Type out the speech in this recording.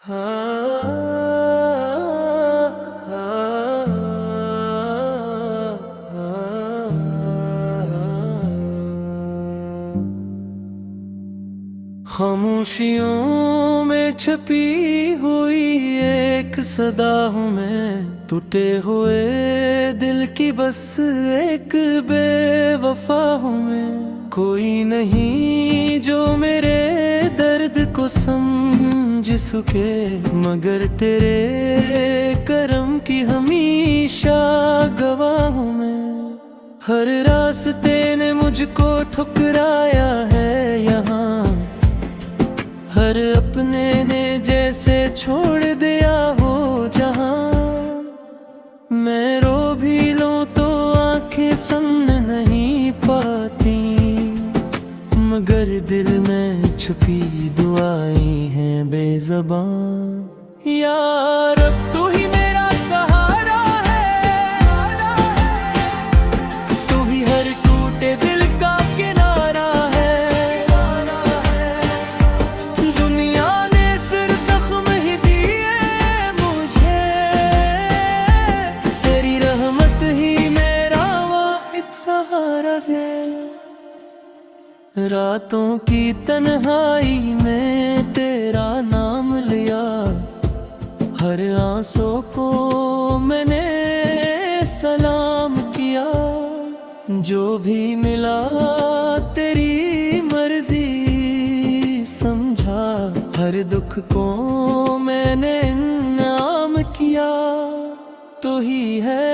खामोशियों में छपी हुई एक सदा हूँ मैं, टूटे हुए दिल की बस एक बेवफा हूँ मैं। कोई नहीं जो मेरे दर्द को समझ सके, मगर तेरे करम की हमेशा गवाह हूँ मैं। हर रास्ते ने मुझको ठुकराया है यहाँ, हर अपने ने जैसे छोड़ दिया हो जहाँ। मैं रो भी लूं तो आंखें सुन नहीं पाती, मगर दिल में छुपी दुआएं हैं बेज़बान। यार अब तू ही मेरा सहारा है, तू ही हर टूटे दिल का किनारा है। दुनिया ने सिर्फ जख्म ही दिए मुझे, तेरी रहमत ही मेरा वाहिद सहारा है। रातों की तन्हाई में तेरा नाम लिया, हर आंसू को मैंने सलाम किया। जो भी मिला तेरी मर्जी समझा, हर दुख को मैंने इनाम किया। तू ही है